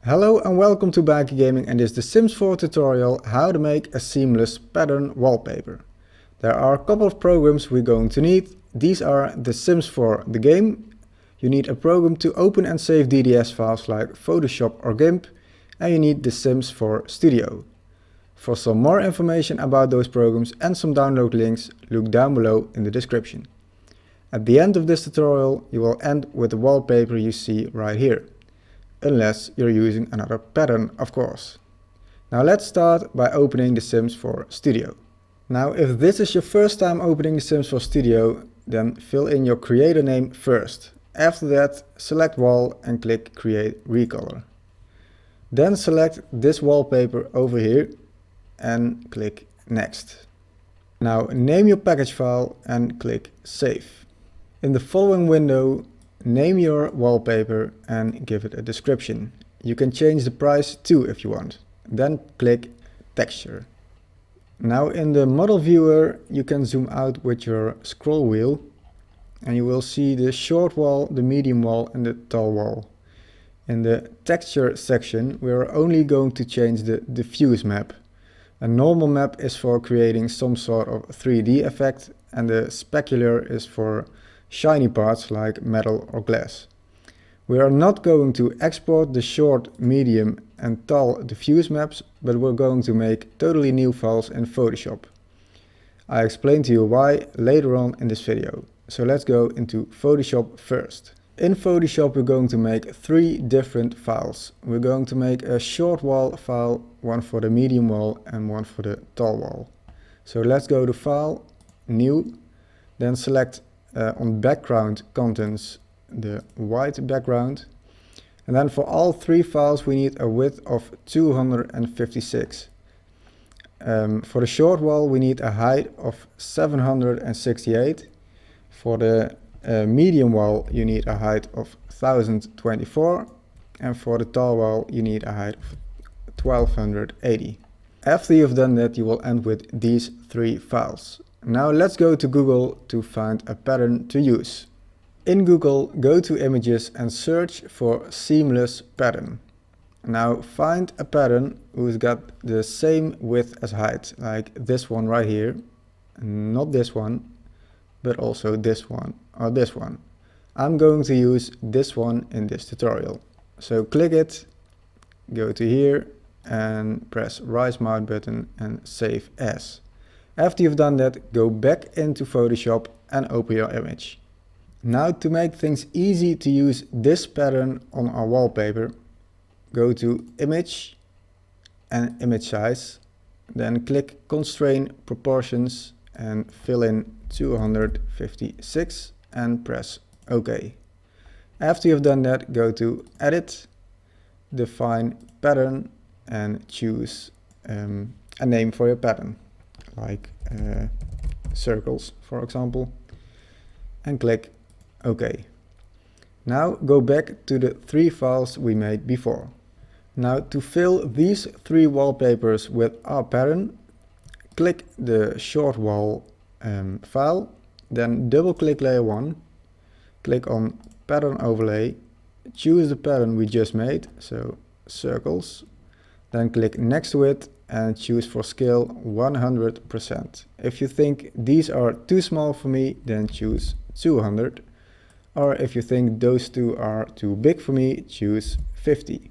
Hello and welcome to BakieGaming, and this is the Sims 4 tutorial how to make a seamless pattern wallpaper. There are a couple of programs we're going to need. These are the Sims 4 the game. You need a program to open and save DDS files like Photoshop or Gimp, and you need the Sims 4 Studio. For some more information about those programs and some download links, look down below in the description. At the end of this tutorial you will end with the wallpaper you see right here. Unless you're using another pattern, of course. Now let's start by opening the Sims 4 Studio. Now if this is your first time opening the Sims 4 Studio, then fill in your creator name first. After that, select wall and click create recolor. Then select this wallpaper over here and click next. Now name your package file and click save. In the following window, name your wallpaper and give it a description. You can change the price too if you want. Then click texture. Now in the model viewer you can zoom out with your scroll wheel and you will see the short wall, the medium wall and the tall wall. In the texture section we are only going to change the diffuse map. A normal map is for creating some sort of 3D effect and the specular is for shiny parts like metal or glass. We are not going to export the short, medium and tall diffuse maps, but we're going to make totally new files in Photoshop. I explain to you why later on in this video. So let's go into Photoshop first. In Photoshop we're going to make three different files. We're going to make a short wall file, one for the medium wall and one for the tall wall. So let's go to File, New, then select on background contents the white background, and then for all three files we need a width of 256. For the short wall we need a height of 768. For the medium wall you need a height of 1024, and for the tall wall you need a height of 1280. After you've done that you will end with these three files. Now let's go to Google to find a pattern to use. In Google, go to images and search for seamless pattern. Now find a pattern who's got the same width as height, like this one right here. Not this one, but also this one or this one. I'm going to use this one in this tutorial. So click it, go to here and press right mouse button and save as. After you've done that, go back into Photoshop and open your image. Now to make things easy to use this pattern on our wallpaper, go to Image and Image Size, then click Constrain Proportions and fill in 256 and press OK. After you've done that, go to Edit, Define Pattern and choose a name for your pattern, like circles for example, and click OK. Now go back to the three files we made before. Now to fill these three wallpapers with our pattern, click the short wall file, then double click layer 1, click on pattern overlay, choose the pattern we just made, so circles, then click next to it and choose for scale 100%. If you think these are too small for me, then choose 200. Or if you think those two are too big for me, choose 50.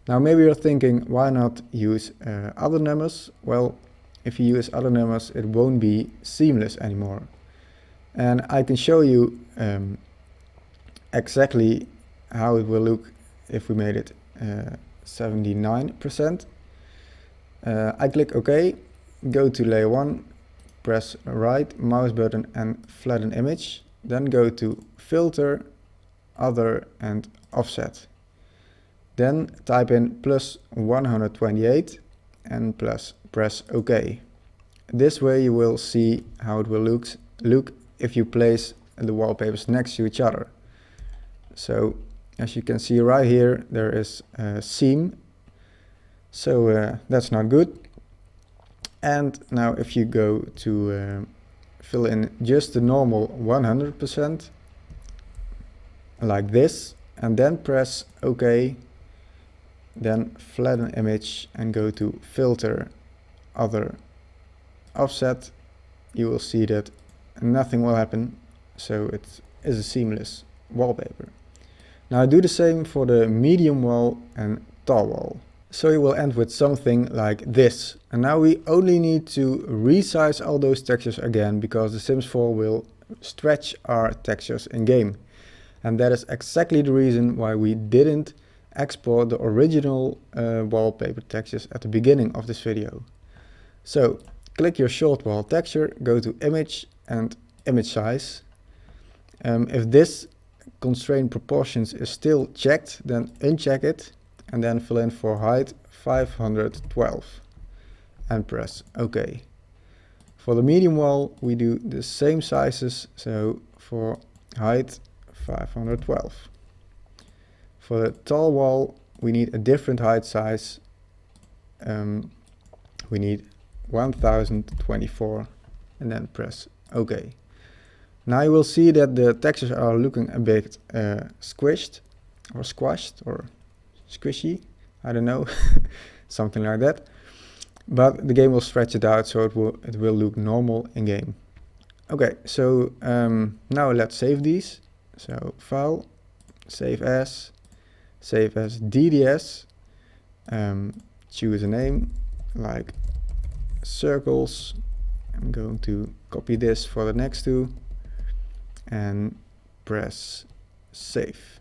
Now maybe you're thinking, why not use other numbers? Well, if you use other numbers, it won't be seamless anymore. And I can show you exactly how it will look if we made it 79%. I click OK, go to layer 1, press right mouse button and flatten image, then go to filter, other and offset. Then type in plus 128 and press OK. This way you will see how it will look if you place the wallpapers next to each other. So as you can see right here there is a seam. So that's not good. And now if you go to fill in just the normal 100% like this and then press OK, then flatten image and go to filter, other, offset, you will see that nothing will happen, so it is a seamless wallpaper. Now do the same for the medium wall and tall wall. So you will end with something like this. And now we only need to resize all those textures again, because the Sims 4 will stretch our textures in game. And that is exactly the reason why we didn't export the original wallpaper textures at the beginning of this video. So click your short wall texture, go to image and image size. If this constraint proportions is still checked, then uncheck it and then fill in for height 512 and press OK. For the medium wall we do the same sizes, so for height 512. For the tall wall we need a different height size, we need 1024 and then press OK. Now you will see that the textures are looking a bit squished or squashed or squishy, I don't know, something like that. But the game will stretch it out, so it will look normal in game. Okay, so now let's save these. So file, save as DDS, choose a name like circles. I'm going to copy this for the next two and press save.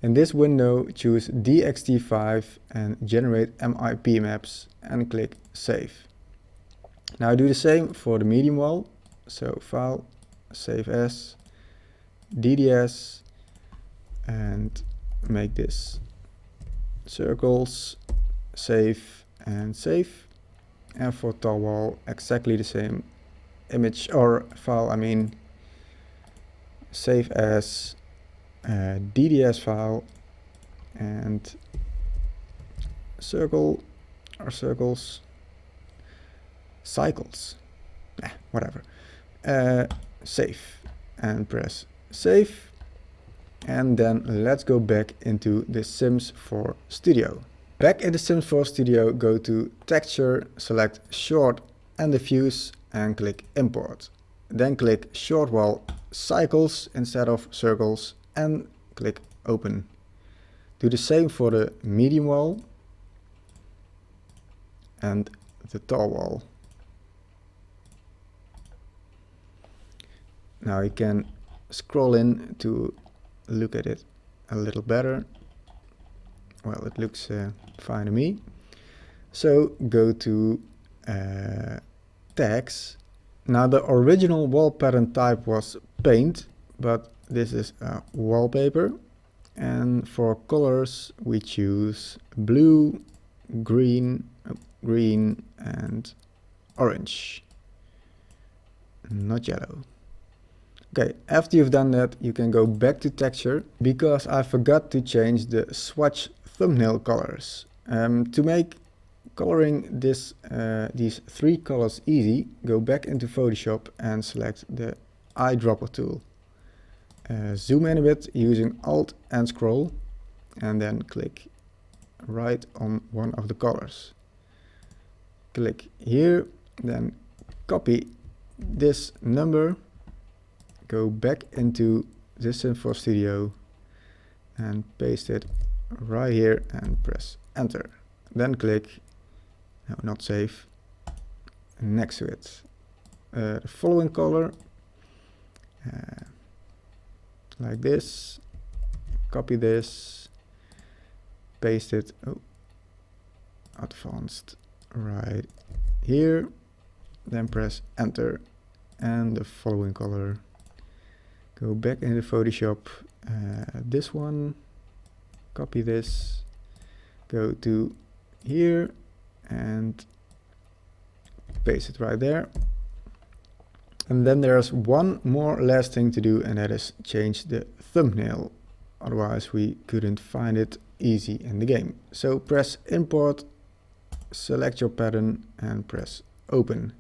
In this window choose DXT5 and generate MIP maps and click save. Now do the same for the medium wall, so file, save as, DDS, and make this circles, save and save. And for tall wall exactly the same, image or file, I mean save as, DDS file and circle or circles, cycles, whatever, save and press save. And then let's go back into the Sims 4 Studio. Back in the Sims 4 Studio, go to texture, select short and diffuse and click import. Then click short wall cycles instead of circles and click open. Do the same for the medium wall and the tall wall. Now you can scroll in to look at it a little better. Well, it looks fine to me. So go to tags. Now the original wall pattern type was paint, but this is a wallpaper. And for colors we choose blue, green, and orange, not yellow. Okay, after you've done that, you can go back to texture, because I forgot to change the swatch thumbnail colors. To make coloring these three colors easy, go back into Photoshop and select the eyedropper tool. Zoom in a bit using Alt and scroll, and then click right on one of the colors. Click here, then copy this number, go back into the Sims 4 Studio and paste it right here and press enter. Then click, no, not save, next to it. The following color, like this, copy this, paste it, advanced, right here, then press enter, and the following color. Go back into Photoshop, this one, copy this, go to here and paste it right there. And then there's one more last thing to do, and that is change the thumbnail. Otherwise we couldn't find it easy in the game. So press import, select your pattern and press open.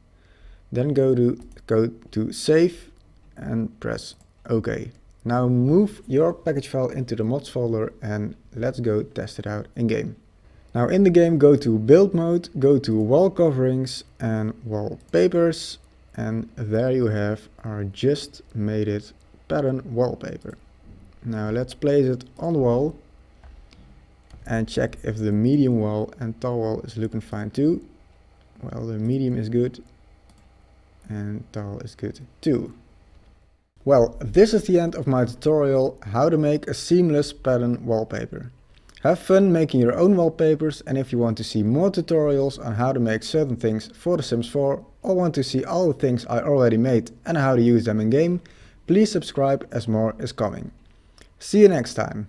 Then go to save and press OK. Now move your package file into the mods folder and let's go test it out in game. Now in the game, go to build mode, go to wall coverings and wallpapers, and there you have our just made it pattern wallpaper. Now let's place it on the wall and check if the medium wall and tall wall is looking fine too. Well, the medium is good and tall is good too. Well, this is the end of my tutorial how to make a seamless pattern wallpaper. Have fun making your own wallpapers, and if you want to see more tutorials on how to make certain things for The Sims 4 or want to see all the things I already made and how to use them in game, please subscribe as more is coming. See you next time.